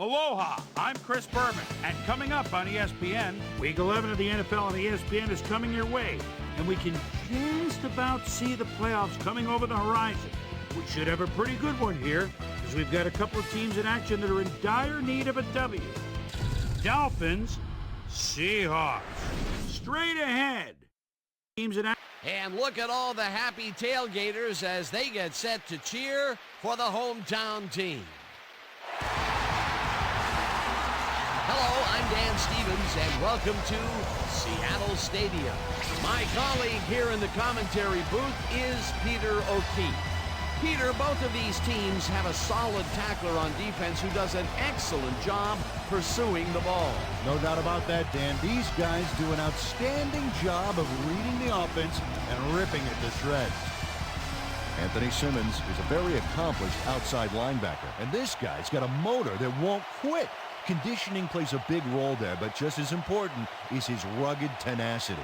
Aloha, I'm Chris Berman, and coming up on ESPN, Week 11 of the NFL on ESPN is coming your way, and we can just about see the playoffs coming over the horizon. We should have a pretty good one here, because we've got a couple of teams in action that are in dire need of a W. Dolphins, Seahawks. Straight ahead. Teams in action. And look at all the happy tailgaters as they get set to cheer for the hometown team. Hello, I'm Dan Stevens, and welcome to Seattle Stadium. My colleague here in the commentary booth is Peter O'Keefe. Peter, both of these teams have a solid tackler on defense who does an excellent job pursuing the ball. No doubt about that, Dan. These guys do an outstanding job of reading the offense and ripping it to shreds. Anthony Simmons is a very accomplished outside linebacker, and this guy's got a motor that won't quit. Conditioning plays a big role there, but just as important is his rugged tenacity.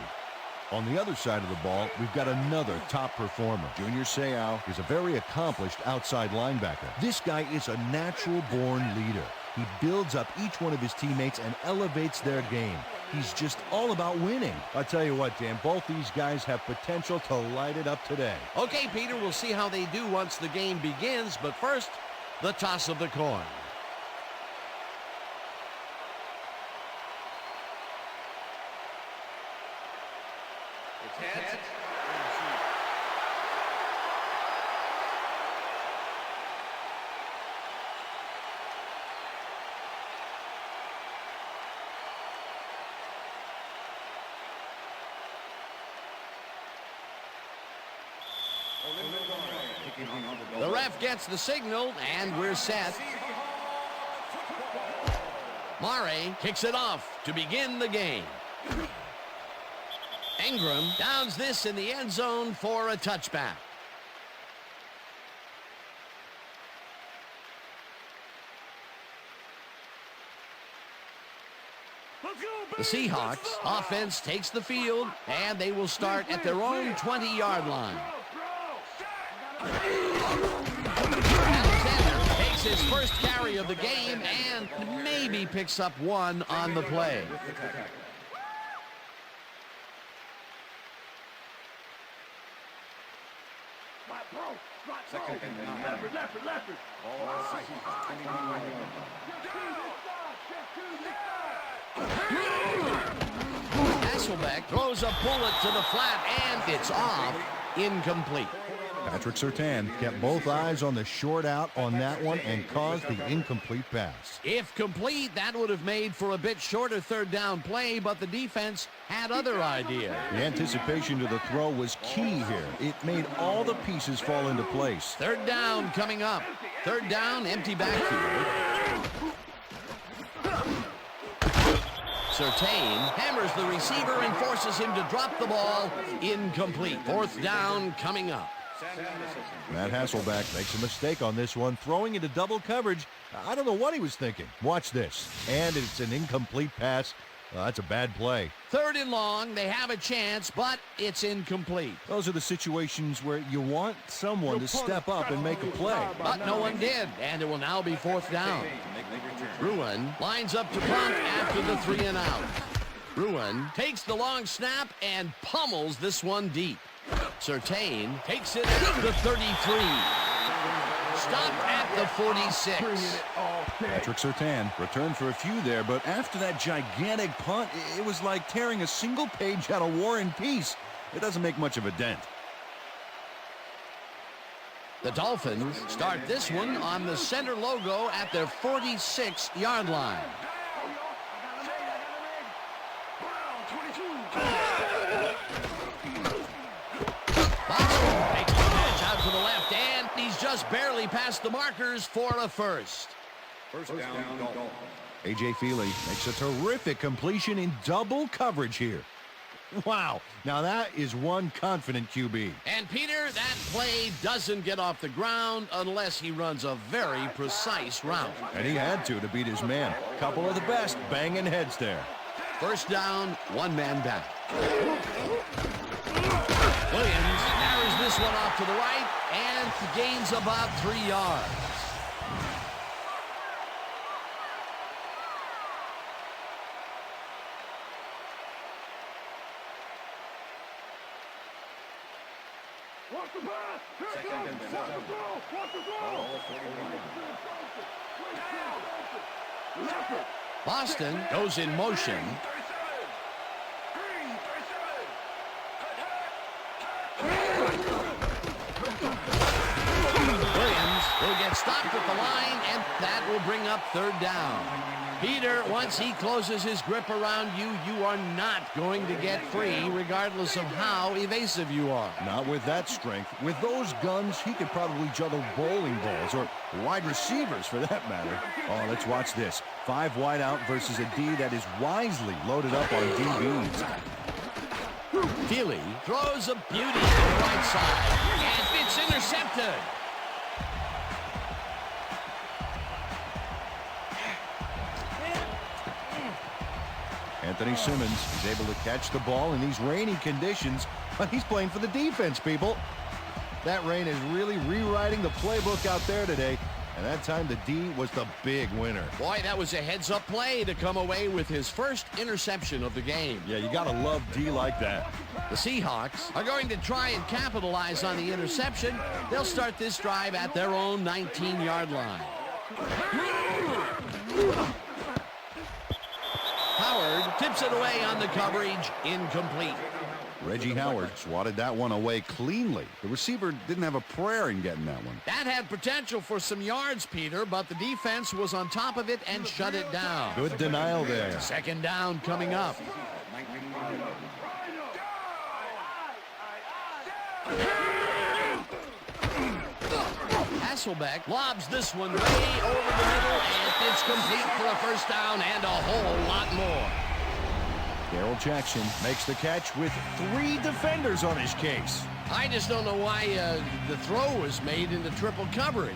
On the other side of the ball, we've got another top performer. Junior Seau is a very accomplished outside linebacker. This guy is a natural-born leader. He builds up each one of his teammates and elevates their game. He's just all about winning. I'll tell you what, Dan, both these guys have potential to light it up today. Okay, Peter, we'll see how they do once the game begins, but first, the toss of the coin. Heads. The ref gets the signal, and we're set. Mare kicks it off to begin the game. Ingram downs this in the end zone for a touchback. The Seahawks offense takes the field, and they will start at their own 20-yard line. Alexander takes his first carry of the game and maybe picks up one on the play. Hasselbeck throws a bullet to the flat, and it's off, incomplete. Patrick Surtain kept both eyes on the short out on that one and caused the incomplete pass. If complete, that would have made for a bit shorter third down play, but the defense had other ideas. The anticipation to the throw was key here. It made all the pieces fall into place. Third down coming up. Third down, empty backfield. Surtain hammers the receiver and forces him to drop the ball. Incomplete. Fourth down coming up. Matt Hasselbeck makes a mistake on this one, throwing into double coverage. I don't know what he was thinking. Watch this. And it's an incomplete pass. That's a bad play. Third and long. They have a chance, but it's incomplete. Those are the situations where you want someone to step up and make a play. But no one did, and it will now be fourth down. Ruin lines up to punt after the 3 and out. Ruin takes the long snap and pummels this one deep. Surtain takes it at the 33. Stopped at the 46. Patrick Surtain returned for a few there, but after that gigantic punt, it was like tearing a single page out of War and Peace. It doesn't make much of a dent. The Dolphins start this one on the center logo at their 46-yard line. Boston takes the catch out to the left, and he's just barely past the markers for a first. First down, Dolphins. A.J. Feely makes a terrific completion in double coverage here. Wow, now that is one confident QB. And Peter, that play doesn't get off the ground unless he runs a very precise route. And he had to beat his man. Couple of the best banging heads there. First down, one man back. Williams carries this one off to the right and gains about 3 yards. Second and 7. Ball 41. Boston goes in motion. Williams will get stopped at the line, and that will bring up third down. Peter, once he closes his grip around you, you are not going to get free, regardless of how evasive you are. Not with that strength. With those guns, he could probably juggle bowling balls or wide receivers for that matter. Oh, let's watch this. 5 wide out versus a D that is wisely loaded up on DBs. Feely throws a beauty to the right side, and it's intercepted. Anthony Simmons is able to catch the ball in these rainy conditions, but he's playing for the defense, people. That rain is really rewriting the playbook out there today, and that time the D was the big winner. Boy, that was a heads-up play to come away with his first interception of the game. Yeah, you gotta love D like that. The Seahawks are going to try and capitalize on the interception. They'll start this drive at their own 19-yard line. Howard tips it away on the coverage, incomplete. Reggie Howard swatted that one away cleanly. The receiver didn't have a prayer in getting that one. That had potential for some yards, Peter, but the defense was on top of it and shut it down. Good denial there. Second down coming up. Hasselbeck lobs this one way over the middle, and it's complete for a first down and a whole lot more. Darrell Jackson makes the catch with 3 defenders on his case. I just don't know why the throw was made into triple coverage.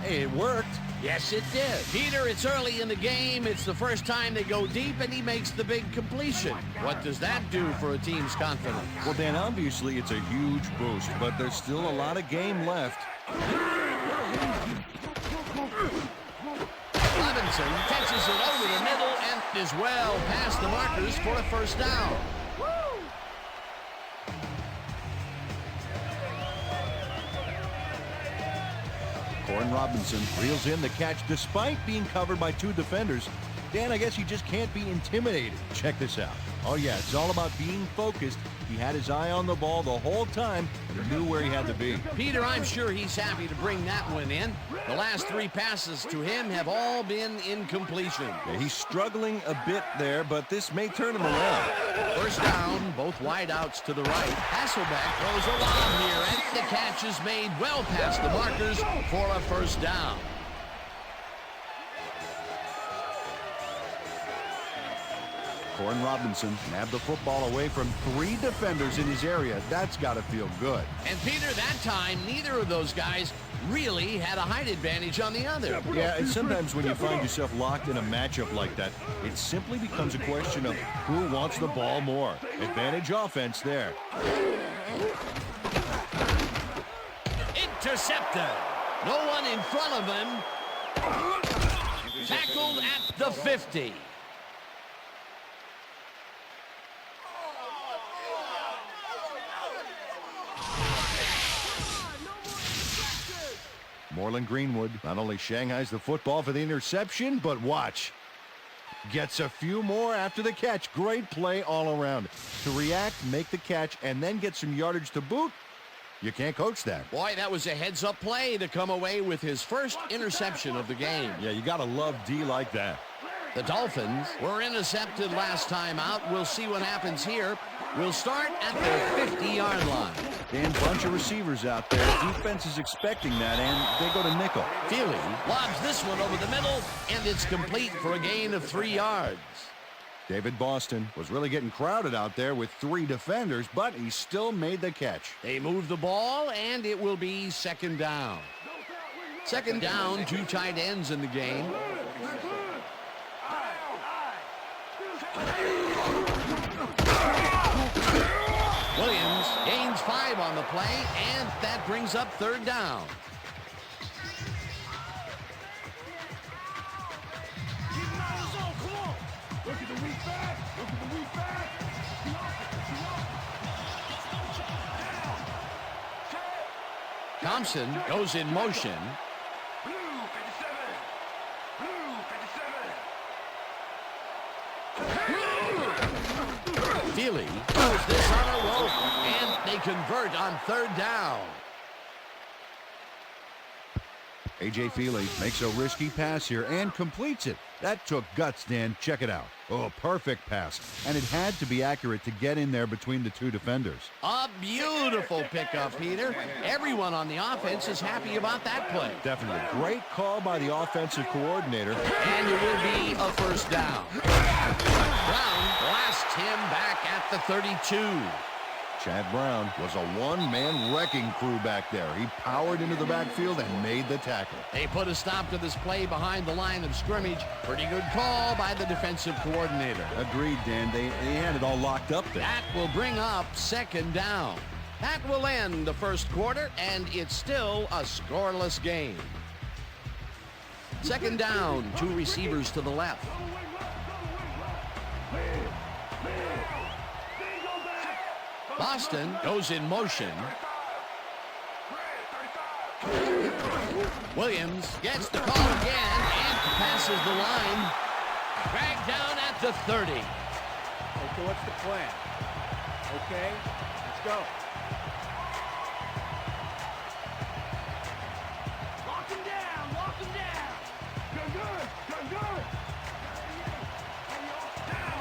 Hey, it worked. Yes, it did. Peter, it's early in the game. It's the first time they go deep, and he makes the big completion. What does that do for a team's confidence? Well, Dan, obviously it's a huge boost, but there's still a lot of game left. Robinson catches it over the middle and is well past the markers for a first down. Corin Robinson reels in the catch despite being covered by 2 defenders. Dan, I guess you just can't be intimidated. Check this out. Oh, yeah, it's all about being focused. He had his eye on the ball the whole time and knew where he had to be. Peter, I'm sure he's happy to bring that one in. The last 3 passes to him have all been incompletion. Yeah, he's struggling a bit there, but this may turn him around. First down, both wideouts to the right. Hasselbeck throws a lob here, and the catch is made well past the markers for a first down. Corin Robinson nabbed the football away from 3 defenders in his area. That's got to feel good. And Peter, that time, neither of those guys really had a height advantage on the other. Yeah, and sometimes when you find yourself locked in a matchup like that, it simply becomes a question of who wants the ball more. Advantage offense there. Intercepted. No one in front of him. Tackled at the 50. Moreland Greenwood not only shanghais the football for the interception, but watch. Gets a few more after the catch. Great play all around. To react, make the catch, and then get some yardage to boot, you can't coach that. Boy, that was a heads-up play to come away with his first interception of the game. Yeah, you got to love D like that. The Dolphins were intercepted last time out. We'll see what happens here. We'll start at their 50-yard line. Dan, bunch of receivers out there. Defense is expecting that, and they go to nickel. Feely lobs this one over the middle, and it's complete for a gain of 3 yards. David Boston was really getting crowded out there with 3 defenders, but he still made the catch. They move the ball, and it will be second down. Second down, 2 tight ends in the game. Williams gains 5 on the play, and that brings up third down. Thompson goes in motion. Blue 57. Blue 57. Feely throws this on a rope, and they convert on third down. A.J. Feely makes a risky pass here and completes it. That took guts, Dan. Check it out. Oh, perfect pass. And it had to be accurate to get in there between the two defenders. A beautiful pickup, Peter. Everyone on the offense is happy about that play. Definitely. Great call by the offensive coordinator. And it will be a first down. Brown blasts him back at the 32. Chad Brown was a one-man wrecking crew back there. He powered into the backfield and made the tackle. They put a stop to this play behind the line of scrimmage. Pretty good call by the defensive coordinator. Agreed, Dan. They had it all locked up there. That will bring up second down. That will end the first quarter, and it's still a scoreless game. Second down, two receivers to the left. Boston goes in motion. Williams gets the call again and passes the line. Dragged down at the 30. Okay, what's the plan? Okay, let's go. Lock him down. Lock him down. You're good. You're good. Down.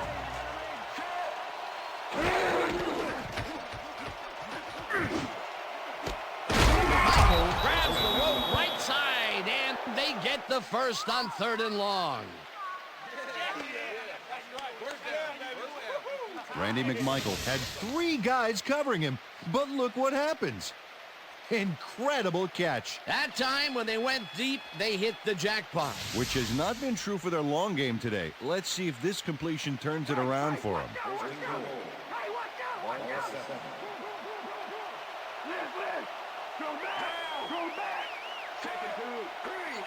Michael grabs the rope right side, and they get the first on third and long. Randy McMichael had three guys covering him, but look what happens. Incredible catch. That time, when they went deep, they hit the jackpot. Which has not been true for their long game today. Let's see if this completion turns it around for them. Hey, watch out. Watch out. Liz. Go back. Go back. Second two. Green.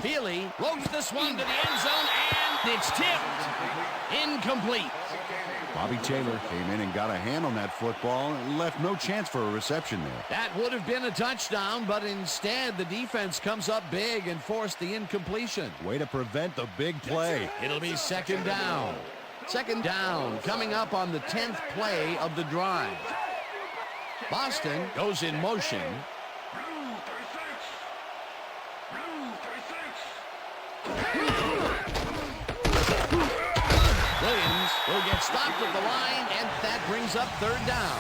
Feely floats this one to the end zone, and it's tipped. Incomplete. Bobby Taylor came in and got a hand on that football and left no chance for a reception there. That would have been a touchdown, but instead the defense comes up big and forced the incompletion. Way to prevent the big play. It'll be second down. Second down coming up on the 10th play of the drive. Boston goes in motion. Blue 36. Blue 36. Williams will get stopped at the line, and that brings up third down.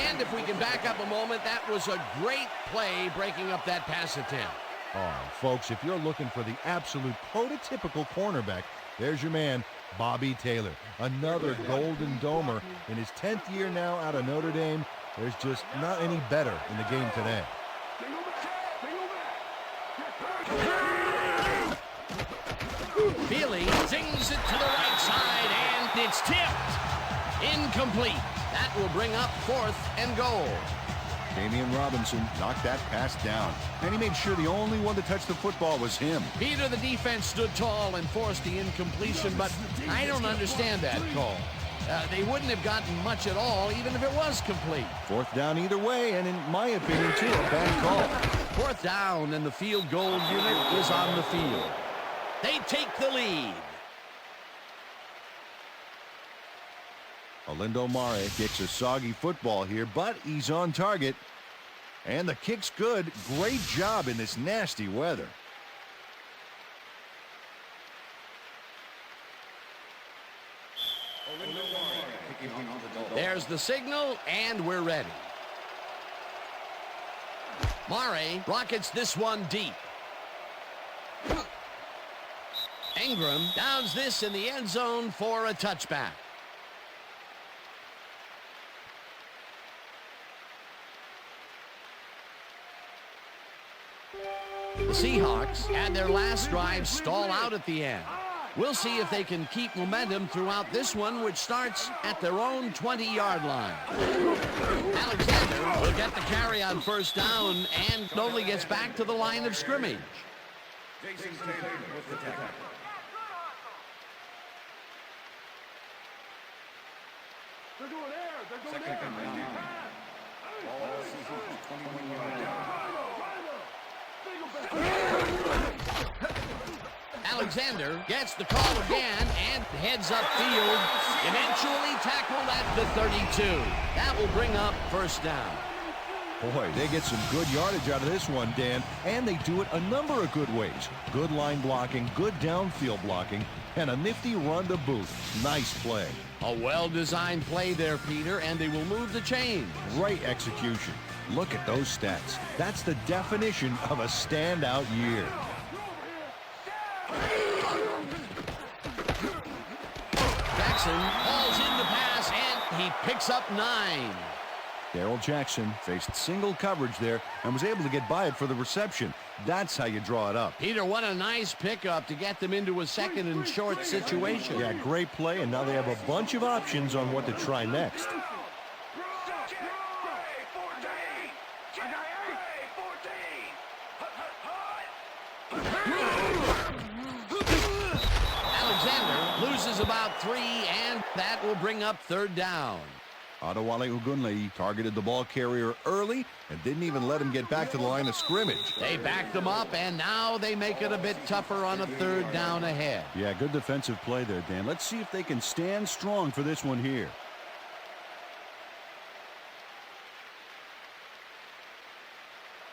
And if we can back up a moment, that was a great play breaking up that pass attempt. Oh, folks, if you're looking for the absolute prototypical cornerback, there's your man, Bobby Taylor. Another Golden Domer in his 10th year now out of Notre Dame. There's just not any better in the game today. Feely zings it to the right side, and it's tipped. Incomplete. That will bring up fourth and goal. Damian Robinson knocked that pass down, and he made sure the only one to touch the football was him. Peter, the defense stood tall and forced the incompletion, but I don't understand that call. They wouldn't have gotten much at all, even if it was complete. Fourth down either way, and in my opinion, too, a bad call. Fourth down, and the field goal unit is on the field. They take the lead. Olindo Mare kicks a soggy football here, but he's on target. And the kick's good. Great job in this nasty weather. There's the signal, and we're ready. Mare rockets this one deep. Ingram downs this in the end zone for a touchback. The Seahawks had their last drive stall out at the end. We'll see if they can keep momentum throughout this one, which starts at their own 20-yard line. Alexander will get the carry on first down and only gets back to the line of scrimmage. They're going there. They're going there. Alexander gets the call again and heads upfield. Eventually tackled at the 32. That will bring up first down. Boy, they get some good yardage out of this one, Dan, and they do it a number of good ways. Good line blocking, good downfield blocking, and a nifty run to boot. Nice play. A well-designed play there, Peter, and they will move the chains. Great execution. Look at those stats. That's the definition of a standout year. Jackson hauls in the pass, and he picks up 9. Darrell Jackson faced single coverage there and was able to get by it for the reception. That's how you draw it up. Peter, what a nice pickup to get them into a second and short situation. Yeah, great play, and now they have a bunch of options on what to try next. Alexander loses about 3, and that will bring up third down. Adewale Ogunleye targeted the ball carrier early and didn't even let him get back to the line of scrimmage. They backed them up, and now they make it a bit tougher on a third down ahead. Yeah, good defensive play there, Dan. Let's see if they can stand strong for this one here.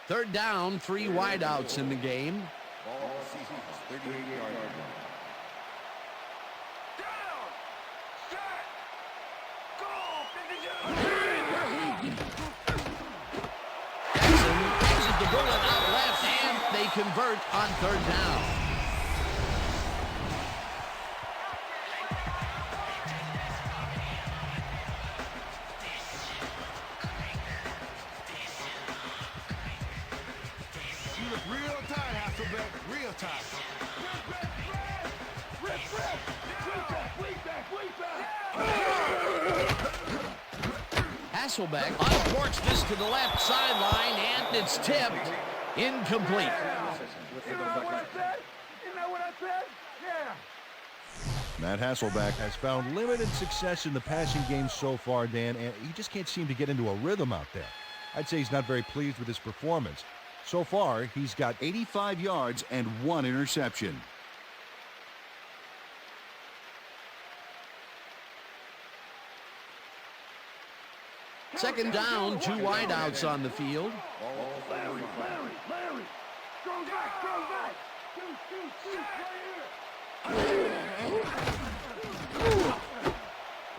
Third down, 3 wideouts in the game. Ball Seahawks, 38-yard line. Jackson catches the bullet out left, and they convert on third down. You look real tired, Hasselbeck. Real tired. Hasselbeck uncorks this to the left sideline, and it's tipped. Incomplete. You know what I said? You know what I said? Yeah. Matt Hasselbeck has found limited success in the passing game so far, Dan, and he just can't seem to get into a rhythm out there. I'd say he's not very pleased with his performance. So far, he's got 85 yards and 1 interception. Second down, 2 wideouts on the field. Larry. Strong back. Shoot,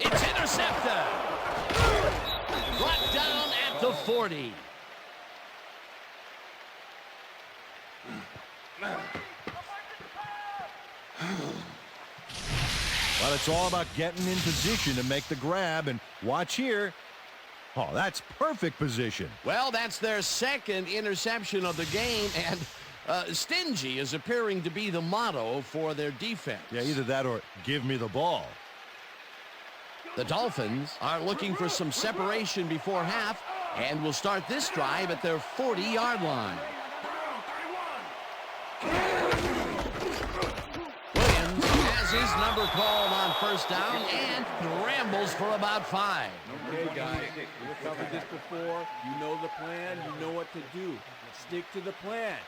It's intercepted. Brought down at the 40. But it's all about getting in position to make the grab, and watch here. Oh, that's perfect position. Well, that's their second interception of the game, and stingy is appearing to be the motto for their defense. Yeah, either that or give me the ball. The Dolphins are looking for some separation before half and will start this drive at their 40-yard line. Williams has his number called on first down and rambles for about 5. Okay, guys, we've covered this before. You know the plan. You know what to do. Stick to the plan.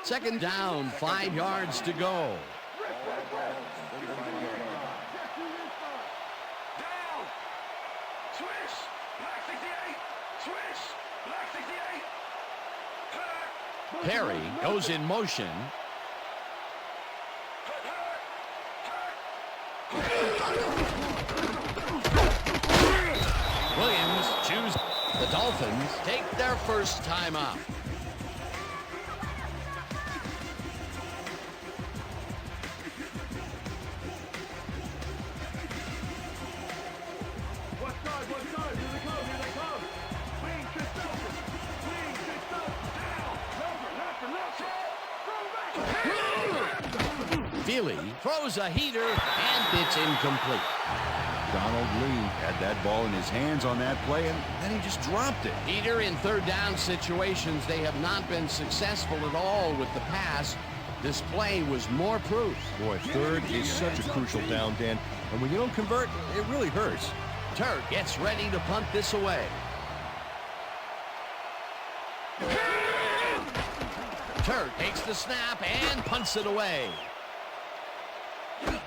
Second down, 5 yards to go. Perry goes in motion. Williams chooses. The Dolphins take their first time out. Feely throws a heater, and it's incomplete. Donald Lee had that ball in his hands on that play, and then he just dropped it. Peter, in third down situations, they have not been successful at all with the pass. This play was more proof. Boy, third is such a crucial down, Dan. And when you don't convert, it really hurts. Turk gets ready to punt this away. Turk takes the snap and punts it away.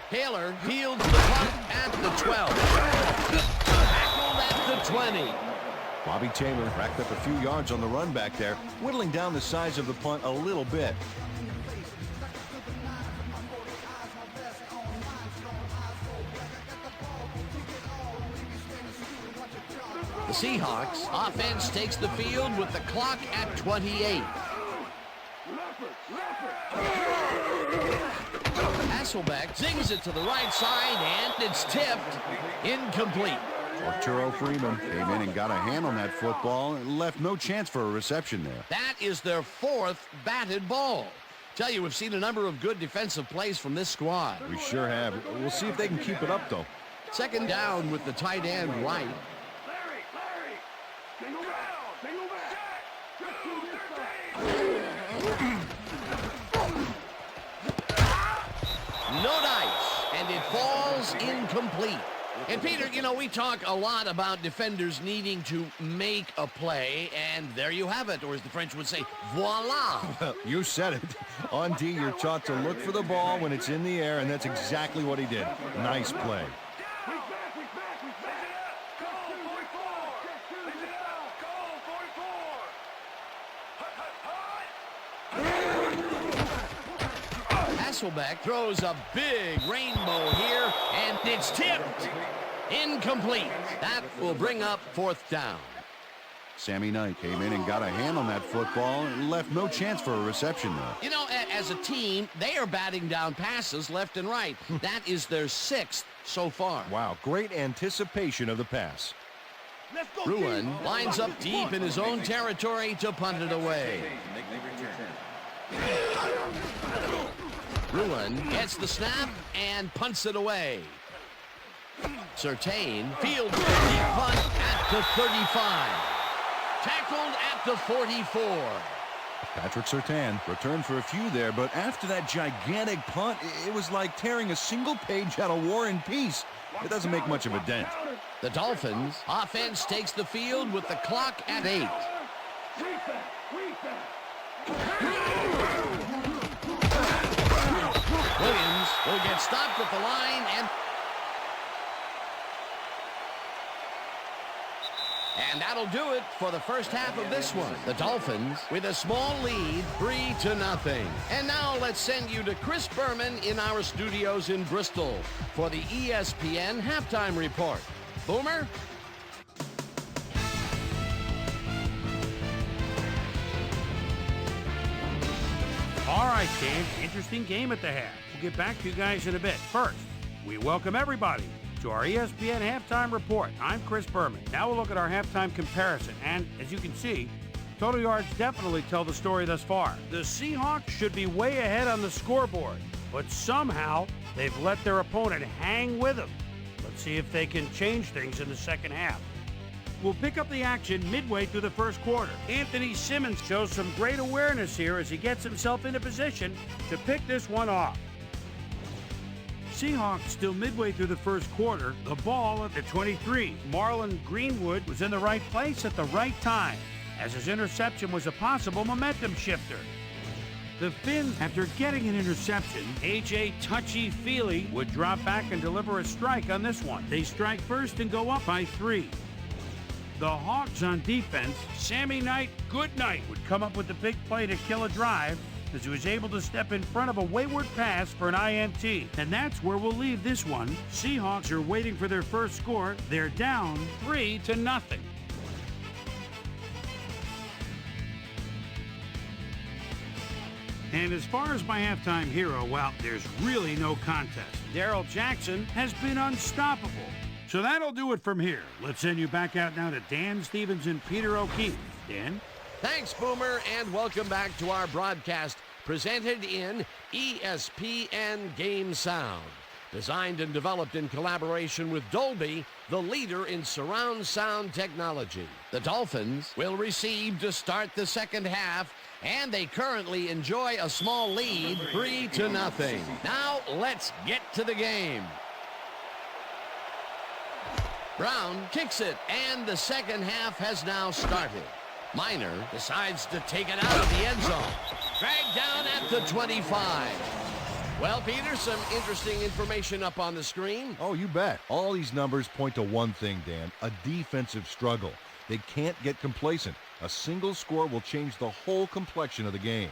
Taylor fields the punt at the 12. Tackled at the 20. Bobby Taylor racked up a few yards on the run back there, whittling down the size of the punt a little bit. The Seahawks offense takes the field with the clock at 28. Hasselbeck zings it to the right side, and it's tipped. Incomplete. Arturo Freeman came in and got a hand on that football and left no chance for a reception there. That is their 4th batted ball. Tell you, we've seen a number of good defensive plays from this squad. We sure have. We'll see if they can keep it up, though. Second down with the tight end right. Larry, single down, single back. No dice, and it falls incomplete. And Peter, you know, we talk a lot about defenders needing to make a play, and there you have it, or as the French would say, voila. Well, you said it. On D, you're taught to look for the ball when it's in the air, and that's exactly what he did. Nice play. Hasselbeck throws a big rainbow here, and it's tipped. Incomplete. That will bring up 4th down. Sammy Knight came in and got a hand on that football and left no chance for a reception there. You know, as a team, they are batting down passes left and right. That is their 6th so far. Wow, great anticipation of the pass. Ruin lines up deep in his own territory to punt it away. Ruin gets the snap and punts it away. Surtain fields the deep punt at the 35. Tackled at the 44. Patrick Surtain returned for a few there, but after that gigantic punt, it was like tearing a single page out of War and Peace. It doesn't make much of a dent. The Dolphins offense takes the field with the clock at 8. Williams will get stopped at the line, and that'll do it for the first half of this one. The Dolphins with a small lead, 3-0. And now let's send you to Chris Berman in our studios in Bristol for the ESPN halftime report. Boomer? All right, Dave, interesting game at the half. We'll get back to you guys in a bit. First, we welcome everybody to our ESPN halftime report. I'm Chris Berman. Now we'll look at our halftime comparison. And as you can see, total yards definitely tell the story thus far. The Seahawks should be way ahead on the scoreboard, but somehow they've let their opponent hang with them. Let's see if they can change things in the second half. We'll pick up the action midway through the first quarter. Anthony Simmons shows some great awareness here as he gets himself into position to pick this one off. Seahawks still midway through the first quarter. The ball at the 23. Marlon Greenwood was in the right place at the right time, as his interception was a possible momentum shifter. The Finns, after getting an interception, A.J. Touchy-Feely would drop back and deliver a strike on this one. They strike first and go up by 3. The Hawks on defense, Sammy Knight, Goodnight, would come up with the big play to kill a drive as he was able to step in front of a wayward pass for an INT. And that's where we'll leave this one. Seahawks are waiting for their first score. They're down 3-0. And as far as my halftime hero, well, there's really no contest. Darrell Jackson has been unstoppable. So that'll do it from here. Let's send you back out now to Dan Stevens and Peter O'Keefe. Dan? Thanks, Boomer, and welcome back to our broadcast presented in ESPN Game Sound. Designed and developed in collaboration with Dolby, the leader in surround sound technology. The Dolphins will receive to start the second half, and they currently enjoy a small lead, 3-0. Now let's get to the game. Brown kicks it, and the second half has now started. Miner decides to take it out of the end zone. Dragged down at the 25. Well, Peter, some interesting information up on the screen. Oh, you bet. All these numbers point to one thing, Dan, a defensive struggle. They can't get complacent. A single score will change the whole complexion of the game.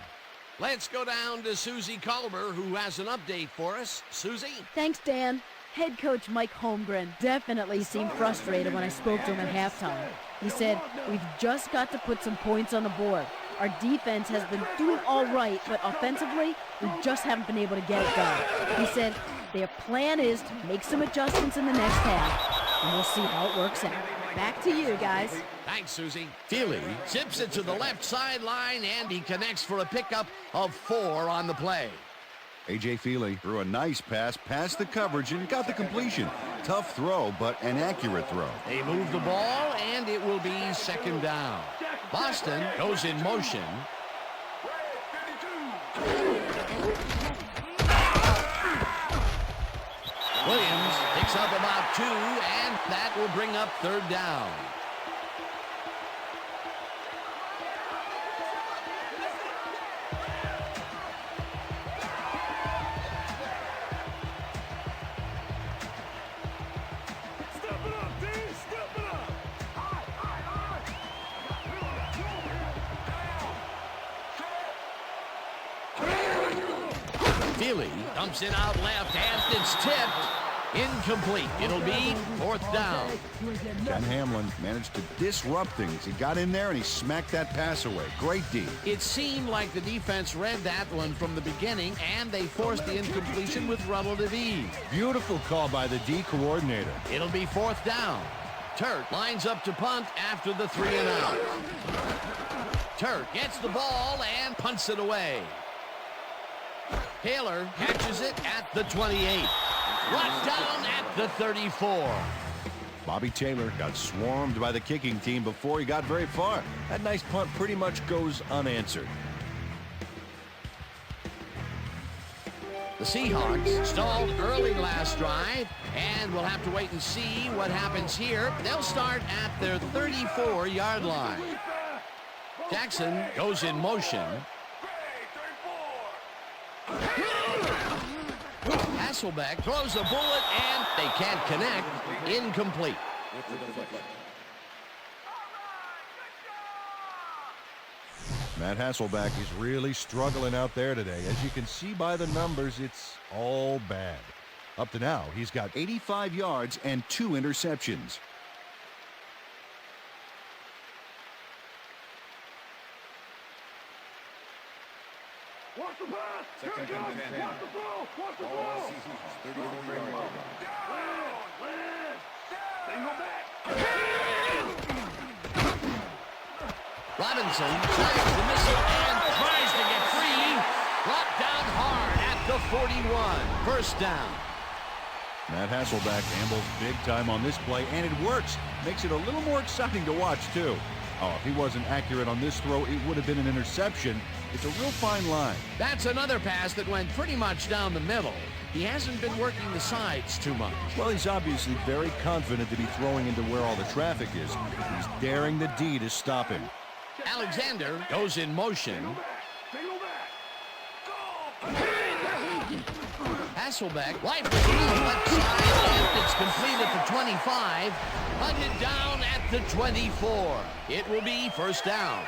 Let's go down to Susie Culber, who has an update for us. Susie? Thanks, Dan. Head coach Mike Holmgren definitely seemed frustrated when I spoke to him at halftime. He said, "We've just got to put some points on the board. Our defense has been doing all right, but offensively, we just haven't been able to get it done." He said, "Their plan is to make some adjustments in the next half, and we'll see how it works out." Back to you, guys. Thanks, Susie. Feely zips it to the left sideline, and he connects for a pickup of 4 on the play. A.J. Feely threw a nice pass past the coverage and got the completion. Tough throw, but an accurate throw. They move the ball, and it will be second down. Boston goes in motion. Williams picks up about 2, and that will bring up third down. Feely dumps it out left, and it's tipped. Incomplete. It'll be fourth down. Ken Hamlin managed to disrupt things. He got in there and he smacked that pass away. Great D. It seemed like the defense read that one from the beginning, and they forced the incompletion with relative ease. Beautiful call by the D coordinator. It'll be fourth down. Turk lines up to punt after the 3 and out. Turk gets the ball and punts it away. Taylor catches it at the 28. Brought down at the 34. Bobby Taylor got swarmed by the kicking team before he got very far. That nice punt pretty much goes unanswered. The Seahawks stalled early last drive, and we'll have to wait and see what happens here. They'll start at their 34-yard line. Jackson goes in motion. Hasselbeck throws a bullet, and they can't connect. Incomplete. Matt Hasselbeck is really struggling out there today. As you can see by the numbers, it's all bad. Up to now, he's got 85 yards and 2 interceptions. Watch the pass! Second and 10. Watch the throw! Watch the All throw! Seahawks, 34 yards. Single back! Robinson snags the missile and tries to get free. Brought down hard at the 41. First down. Matt Hasselbeck ambles big time on this play, and it works. Makes it a little more exciting to watch, too. Oh, if he wasn't accurate on this throw, it would have been an interception. It's a real fine line. That's another pass that went pretty much down the middle. He hasn't been working the sides too much. Well, he's obviously very confident to be throwing into where all the traffic is. He's daring the D to stop him. Alexander goes in motion. Single back! Hasselbeck rifles it on the left side, and it's complete at the 25. Hunted down at the 24. It will be first down.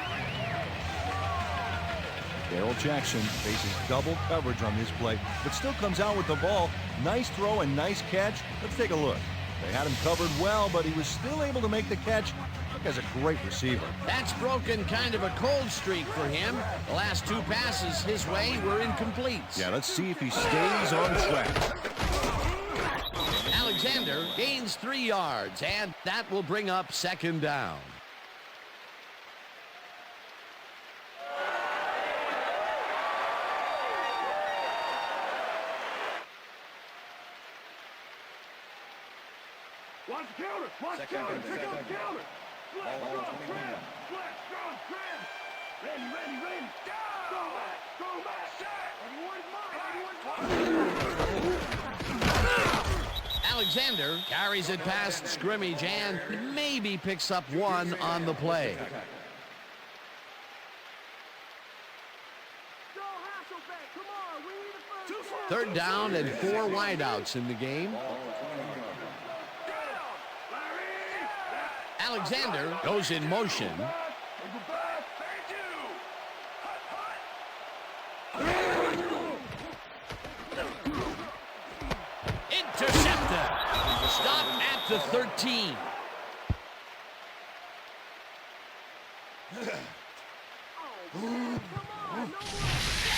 Darrell Jackson faces double coverage on this play, but still comes out with the ball. Nice throw and nice catch. Let's take a look. They had him covered well, but he was still able to make the catch. Look, as a great receiver. That's broken kind of a cold streak for him. The last 2 passes his way were incomplete. Yeah, let's see if he stays on track. Alexander gains 3 yards, and that will bring up second down. Watch the counter! Watch the counter! Check out the counter! Flat, strong, trend! Flat, strong, trend! Ready! Go back! Everyone's mine! Alexander carries it past scrimmage and maybe picks up one on the play. Third down and 4 wideouts in the game. Alexander goes in motion. Intercepted. Stop at the 13.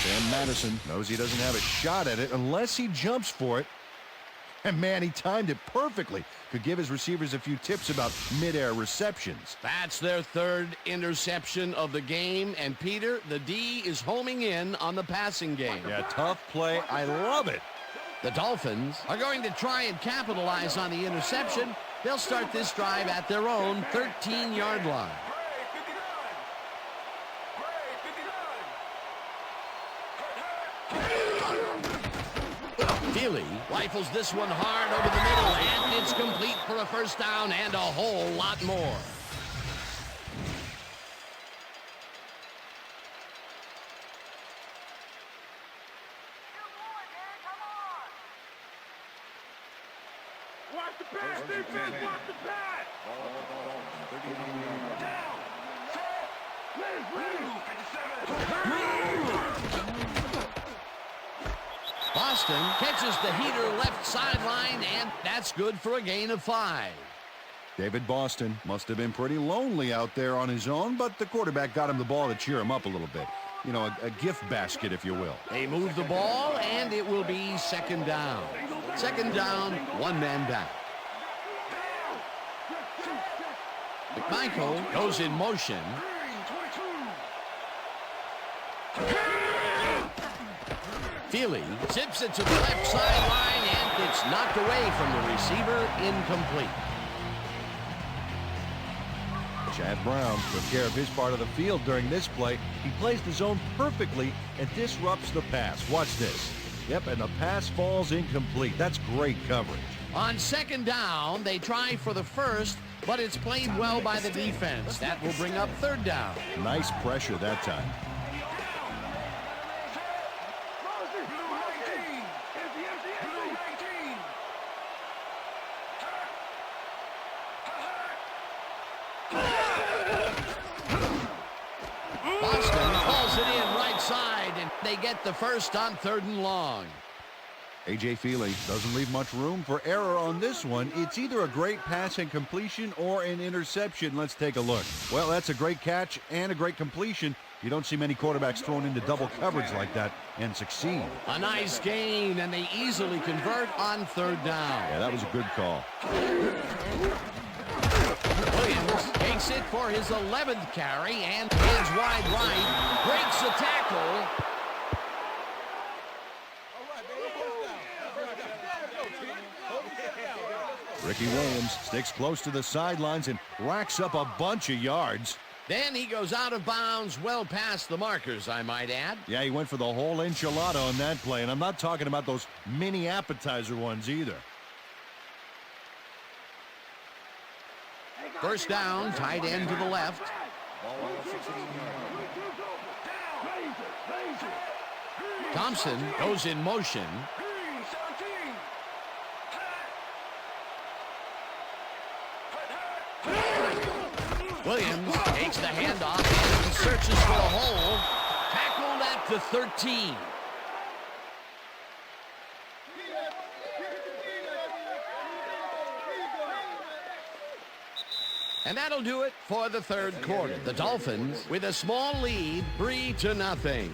Sam Madison knows he doesn't have a shot at it unless he jumps for it. And man, he timed it perfectly. Could give his receivers a few tips about mid-air receptions. That's their third interception of the game. And Peter, the D is homing in on the passing game. Yeah, tough play. I love it. The Dolphins are going to try and capitalize on the interception. They'll start this drive at their own 13-yard line. Feely rifles this one hard over the middle, and it's complete for a first down and a whole lot more. Watch the pass, defense, watch the pass! Down! Boston catches the heater left sideline, and that's good for a gain of 5. David Boston must have been pretty lonely out there on his own, but the quarterback got him the ball to cheer him up a little bit. You know, a gift basket, if you will. They move the ball, and it will be second down. Second down, one man down. McMichael goes in motion. Feely zips it to the left sideline, and it's knocked away from the receiver, incomplete. Chad Brown took care of his part of the field during this play. He plays the zone perfectly and disrupts the pass. Watch this. Yep, and the pass falls incomplete. That's great coverage. On second down, they try for the first, but it's played well by the defense. That will bring up third down. Nice pressure that time. They get the first on 3rd and long. A.J. Feely doesn't leave much room for error on this one. It's either a great pass and completion or an interception. Let's take a look. Well, that's a great catch and a great completion. You don't see many quarterbacks thrown into double coverage like that and succeed. A nice gain, and they easily convert on 3rd down. Yeah, that was a good call. Williams takes it for his 11th carry and heads wide right. Breaks the tackle. Ricky Williams sticks close to the sidelines and racks up a bunch of yards. Then he goes out of bounds well past the markers, I might add. Yeah, he went for the whole enchilada on that play, and I'm not talking about those mini appetizer ones either. First down, tight end to the left. Thompson goes in motion. Williams takes the handoff and searches for a hole. Tackled at the 13. And that'll do it for the 3rd quarter. The Dolphins with a small lead, 3-0.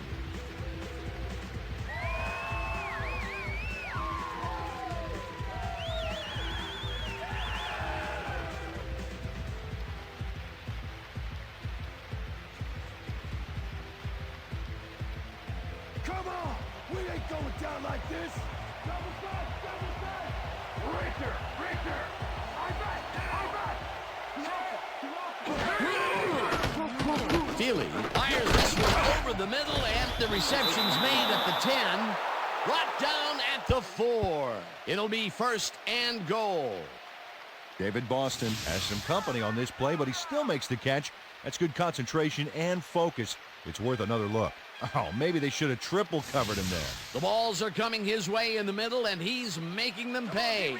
Come on! We ain't going down like this! Double back! Double back! Richter! Richter! Feely fires this one over the middle, and the reception's made at the 10. brought down at the 4. It'll be 1st and goal. David Boston has some company on this play, but he still makes the catch. That's good concentration and focus. It's worth another look. Oh, maybe they should have triple covered him there. The balls are coming his way in the middle, and he's making them pay.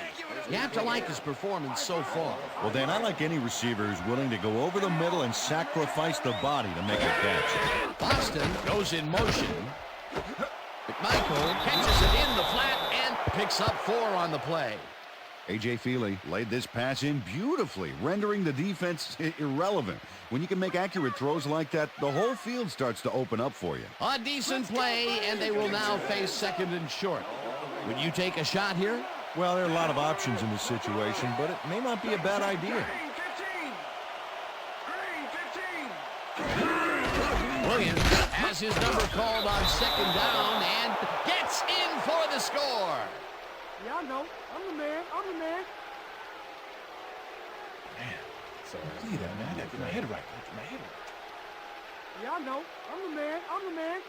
You have to like his performance so far. Well, Dan, I like any receiver who's willing to go over the middle and sacrifice the body to make a catch. Boston goes in motion. McMichael catches it in the flat and picks up 4 on the play. A.J. Feely laid this pass in beautifully, rendering the defense irrelevant. When you can make accurate throws like that, the whole field starts to open up for you. A decent play, and they will now face 2nd and short. Would you take a shot here? Well, there are a lot of options in this situation, but it may not be a bad idea. Williams has his number called on 2nd down and gets in for the score. Yeah, I know. I'm the man. I'm the man. So, see that, man. I gotta get my head right. Yeah, I know. I'm the man. I'm the man.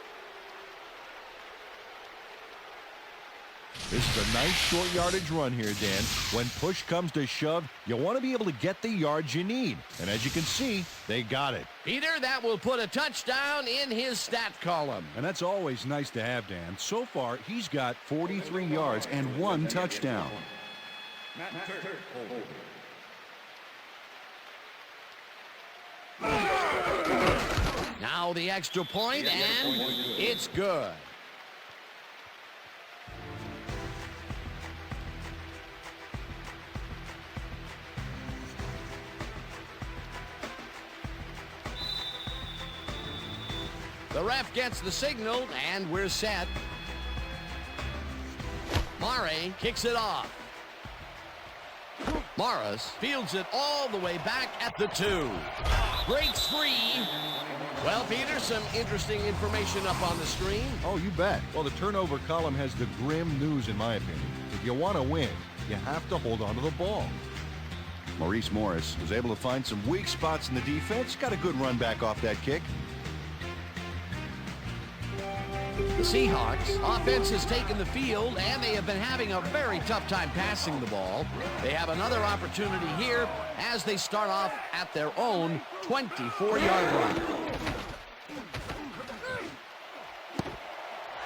This is a nice short yardage run here, Dan. When push comes to shove, you want to be able to get the yards you need. And as you can see, they got it. Peter, that will put a touchdown in his stat column. And that's always nice to have, Dan. So far, he's got 43 yards and 1 touchdown. Now the extra point, and it's good. The ref gets the signal, and we're set. Mare kicks it off. Morris fields it all the way back at the 2. Breaks free. Well, Peter, some interesting information up on the screen. Oh, you bet. Well, the turnover column has the grim news, in my opinion. If you want to win, you have to hold on to the ball. Maurice Morris was able to find some weak spots in the defense. Got a good run back off that kick. The Seahawks offense has taken the field, and they have been having a very tough time passing the ball. They have another opportunity here as they start off at their own 24-yard line.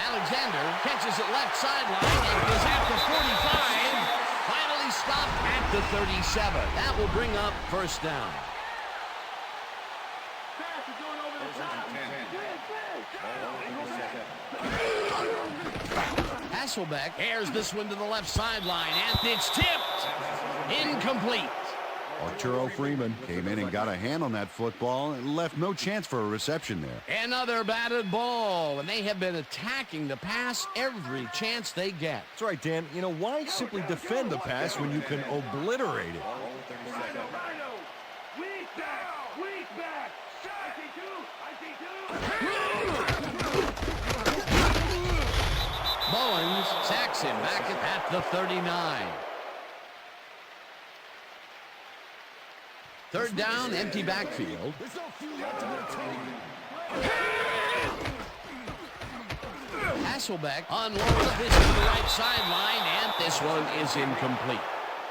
Alexander catches it left sideline and is at the 45. Finally stopped at the 37. That will bring up 1st down. Hasselbeck airs this one to the left sideline, and it's tipped. Incomplete. Arturo Freeman came in and got a hand on that football and left no chance for a reception there. Another batted ball, and they have been attacking the pass every chance they get. That's right, Dan. You know, why simply defend the pass when you can obliterate it? Bowens sacks him back at the 39. 3rd down, empty backfield. Hasselbeck unloads this to the right sideline, and this one is incomplete.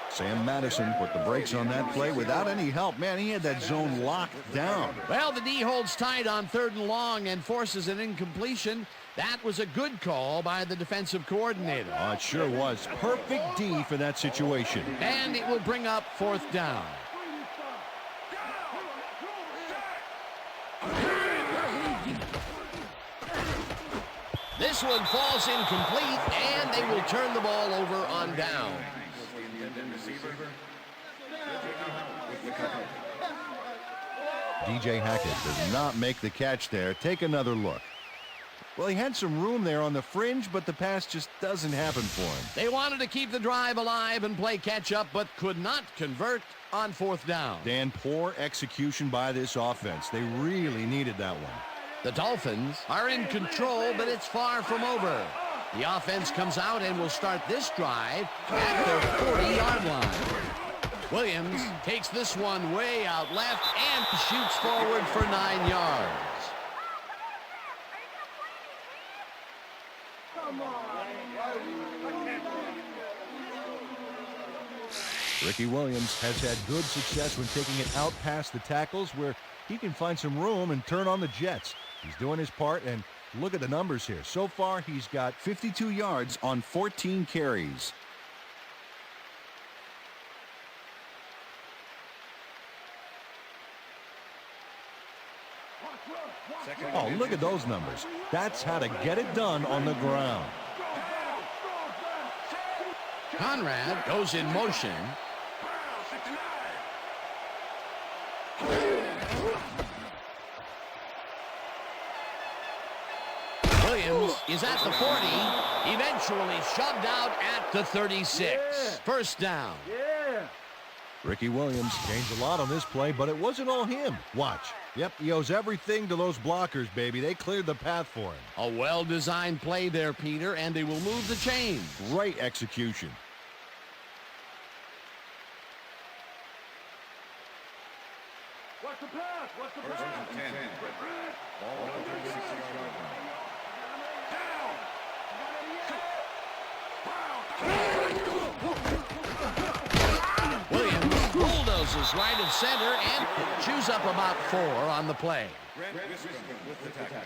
Sam Madison put the brakes on that play without any help. Man, he had that zone locked down. Well, the D holds tight on 3rd and long and forces an incompletion. That was a good call by the defensive coordinator. Oh, it sure was. Perfect D for that situation. And it will bring up 4th down. This one falls incomplete, and they will turn the ball over on down. DJ Hackett does not make the catch there. Take another look. Well, he had some room there on the fringe, but the pass just doesn't happen for him. They wanted to keep the drive alive and play catch-up, but could not convert on 4th down. Dan, poor execution by this offense. They really needed that one. The Dolphins are in control, but it's far from over. The offense comes out and will start this drive at their 40-yard line. Williams takes this one way out left and shoots forward for 9 yards. Ricky Williams has had good success when taking it out past the tackles where he can find some room and turn on the Jets. He's doing his part, and look at the numbers here. So far, he's got 52 yards on 14 carries. Oh, look at those numbers. That's how to get it done on the ground. Conrad goes in motion. Williams is at the 40, eventually shoved out at the 36. First down. Ricky Williams changed a lot on this play, but it wasn't all him. Watch. Yep, he owes everything to those blockers, baby. They cleared the path for him. A well-designed play there, Peter, and they will move the chains. Great execution. What's the pass? What's the pass? First and 10. Ball on the 36-yard line. Williams bulldozes right of center and chews up about 4 on the play. With the tackle.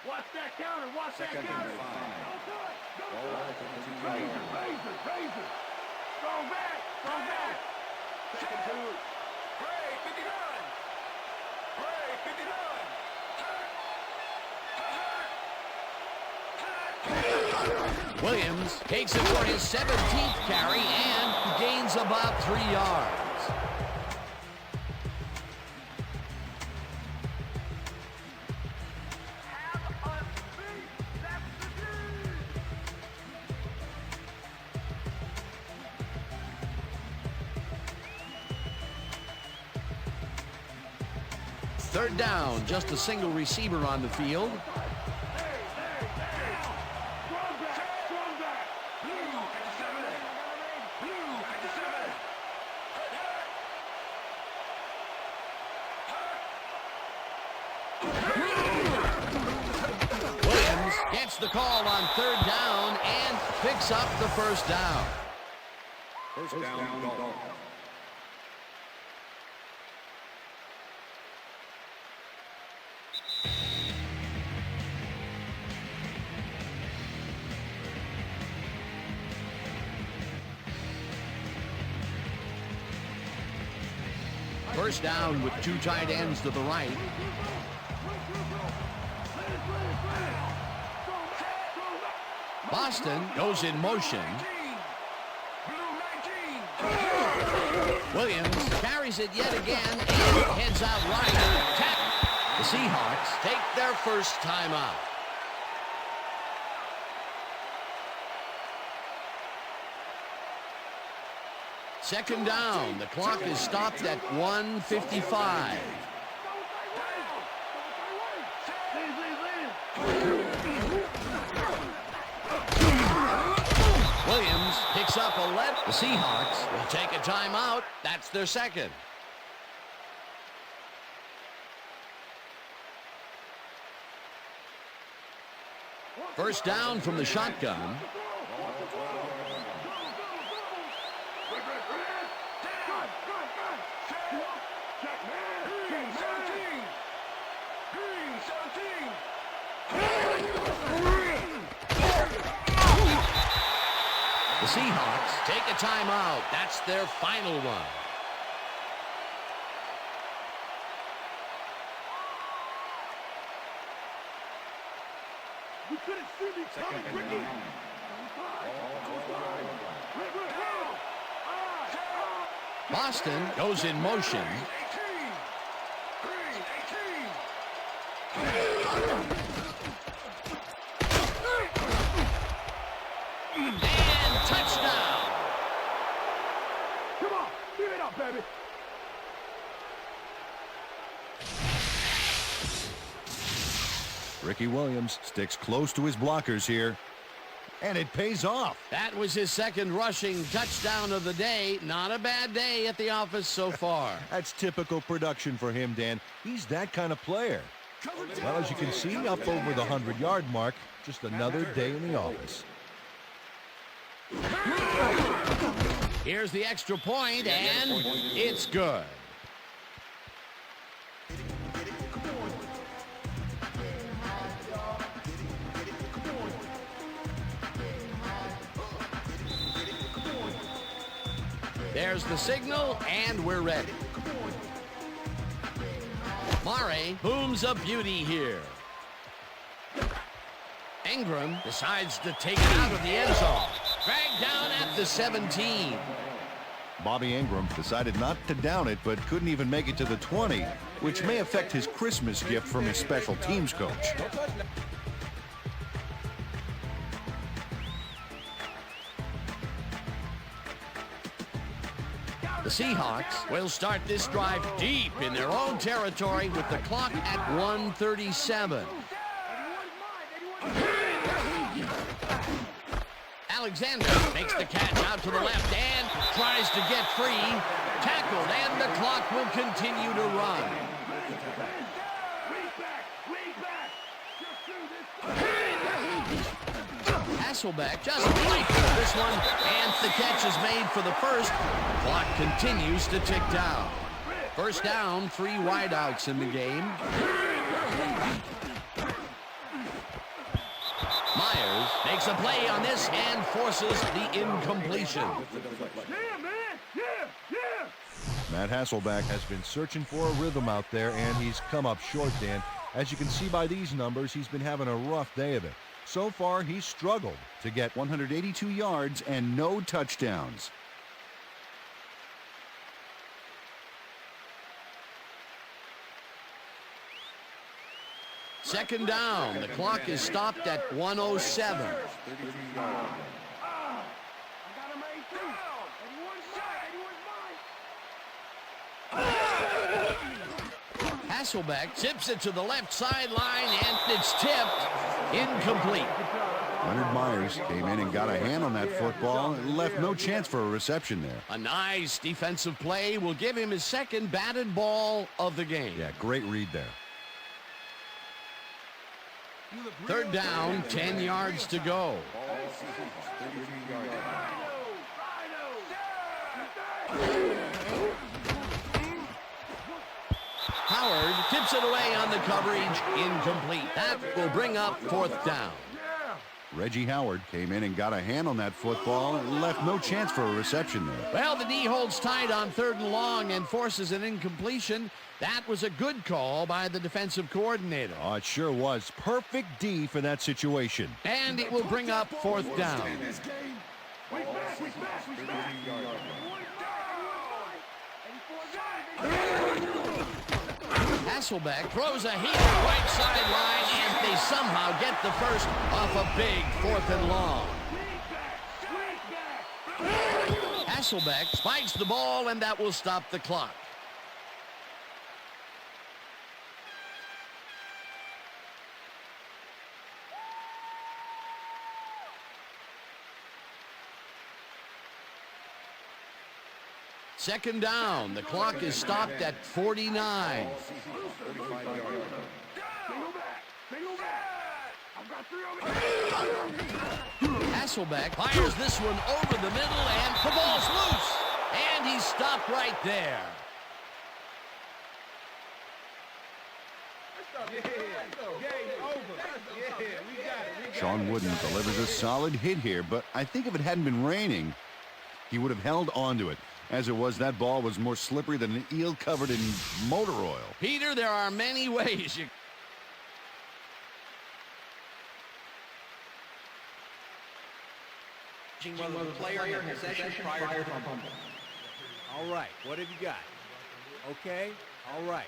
Watch that counter. Watch that Second counter. and 5. Ball on the 22-yard line. Razor. Strong back. Strong back. Second two. Pray 59. Pray 59. Williams takes it for his 17th carry and gains about 3 yards. Third down, just a single receiver on the field. Williams gets the call on third down and picks up the first down. First down, Dolphins. First down with 2 tight ends to the right. Boston goes in motion. Williams carries it yet again and heads out right. The Seahawks take their first timeout. Second down. The clock is stopped at 1:55. Williams picks up 11. The Seahawks will take a timeout. That's their second. First down from the shotgun. The Seahawks take a timeout. That's their final one. You couldn't see me coming, Ricky. Boston goes in motion. And touchdown. Come on, give it up, baby. Ricky Williams sticks close to his blockers here. And it pays off. That was his second rushing touchdown of the day. Not a bad day at the office so far. That's typical production for him, Dan. He's that kind of player. Well, as you can see, up over the 100-yard mark. Just another day in the office. Here's the extra point, and it's good. There's the signal, and we're ready. Mare booms a beauty here. Ingram decides to take it out of the end zone. Dragged down at the 17. Bobby Ingram decided not to down it, but couldn't even make it to the 20, which may affect his Christmas gift from his special teams coach. The Seahawks will start this drive deep in their own territory with the clock at 1:37. Alexander makes the catch out to the left and tries to get free. Tackled, and the clock will continue to run. Hasselbeck just rifles this one, and the catch is made for the first. Clock continues to tick down. First down, 3 wideouts in the game. Myers makes a play on this and forces the incompletion. Matt Hasselbeck has been searching for a rhythm out there, and he's come up short, Dan. As you can see by these numbers, he's been having a rough day of it. So far, he's struggled to get 182 yards and no touchdowns. Second down. The clock is stopped at 1:07. Hasselbeck tips it to the left sideline, and it's tipped. Incomplete. Leonard Myers came in and got a hand on that football and left no chance for a reception there. A nice defensive play will give him his second batted ball of the game. Yeah, great read there. Third down, 10 yards to go. Howard tips it away on the coverage. Incomplete. That will bring up fourth down. Reggie Howard came in and got a hand on that football and left no chance for a reception there. Well, the D holds tight on 3rd and long and forces an incompletion. That was a good call by the defensive coordinator. Oh, it sure was. Perfect D for that situation. And it will bring up fourth down. Hasselbeck throws a heater right sideline, and they somehow get the first off a big 4th and long. Hasselbeck spikes the ball, and that will stop the clock. Second down. The clock is stopped at 49. Hasselbeck fires this one over the middle, and the ball's loose. And he's stopped right there. Sean Wooden delivers a solid hit here, but I think if it hadn't been raining, he would have held on to it. As it was, that ball was more slippery than an eel covered in motor oil. Peter, there are many ways you... All right, what have you got? Okay, all right.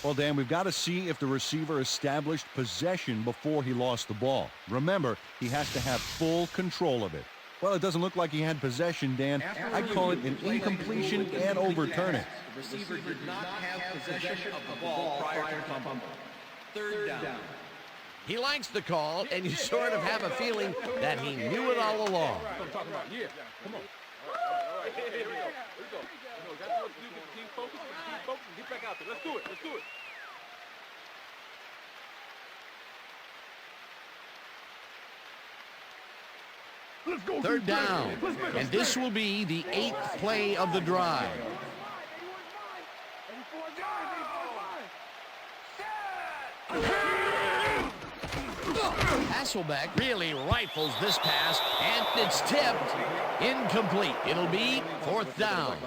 Well, Dan, we've got to see if the receiver established possession before he lost the ball. Remember, he has to have full control of it. Well, it doesn't look like he had possession, Dan. I'd call it an incompletion and overturning. The receiver did not have possession of the ball prior to fumble. Third down. He likes the call, and you sort of have a feeling that he knew it all along. I'm talking about, yeah. Come on. All right. Here we go. Here we go. You know, got to do, get the team focused, and get back out there. Let's do it. Let's do it. Third down, and this will be the 8th play of the drive. Hasselbeck really rifles this pass, and it's tipped. Incomplete. It'll be 4th down.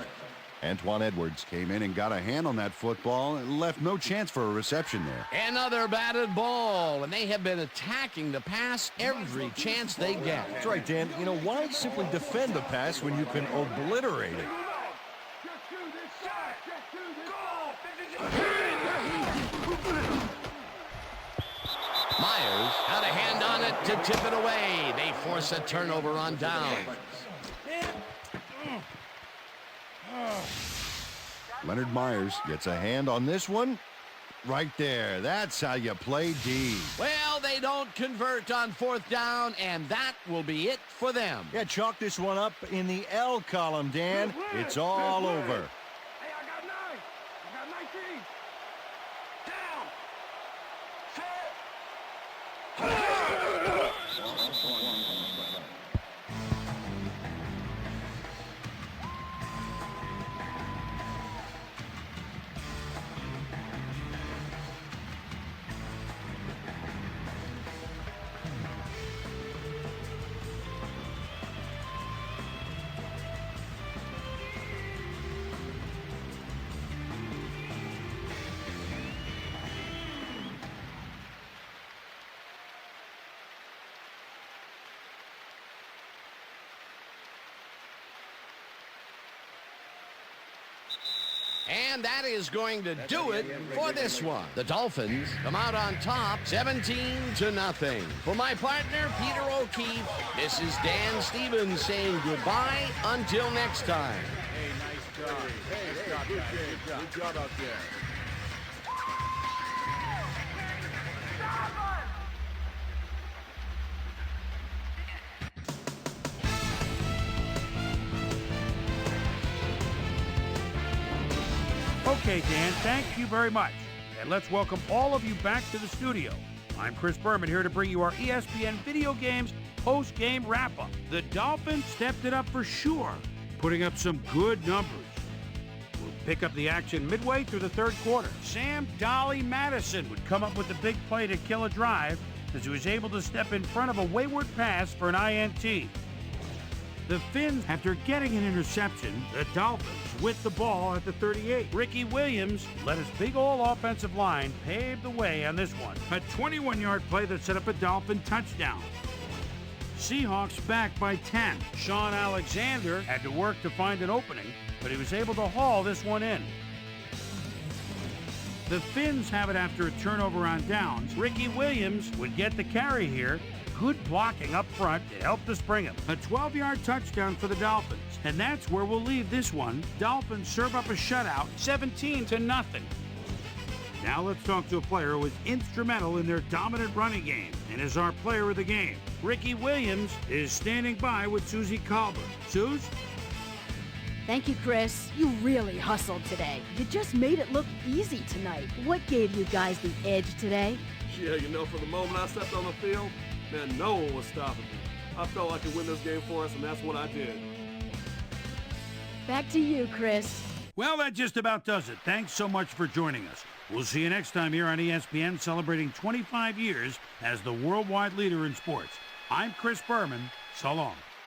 Antoine Edwards came in and got a hand on that football and left no chance for a reception there. Another batted ball, and they have been attacking the pass every chance they get. That's right, Dan. You know, why simply defend the pass when you can obliterate it? Myers got a hand on it to tip it away. They force a turnover on downs. Leonard Myers gets a hand on this one. Right there. That's how you play D. Well, they don't convert on 4th down, and that will be it for them. Yeah, chalk this one up in the L column, Dan. It's all over. Hey, I got 9. I got 19. Down. And that is going to do it for this one. The Dolphins come out on top, 17-0. For my partner, Peter O'Keefe, this is Dan Stevens saying goodbye until next time. Hey, nice job. Hey, good job out there. Okay, Dan, thank you very much. And let's welcome all of you back to the studio. I'm Chris Berman here to bring you our ESPN Video Games post-game wrap-up. The Dolphins stepped it up for sure, putting up some good numbers. We'll pick up the action midway through the third quarter. Sam Dolly Madison would come up with the big play to kill a drive as he was able to step in front of a wayward pass for an INT. The Fins, after getting an interception, the Dolphins with the ball at the 38. Ricky Williams led his big old offensive line pave the way on this one. A 21-yard play that set up a Dolphin touchdown. Seahawks back by 10. Sean Alexander had to work to find an opening, but he was able to haul this one in. The Fins have it after a turnover on downs. Ricky Williams would get the carry here. Good blocking up front. It helped us bring him. A 12-yard touchdown for the Dolphins. And that's where we'll leave this one. Dolphins serve up a shutout, 17-0. Now let's talk to a player who was instrumental in their dominant running game and is our player of the game. Ricky Williams is standing by with Susie Colbert. Suze? Thank you, Chris. You really hustled today. You just made it look easy tonight. What gave you guys the edge today? Yeah, you know, from the moment I stepped on the field, man, no one was stopping me. I felt I could win this game for us, and that's what I did. Back to you, Chris. Well, that just about does it. Thanks so much for joining us. We'll see you next time here on ESPN, celebrating 25 years as the worldwide leader in sports. I'm Chris Berman. So long.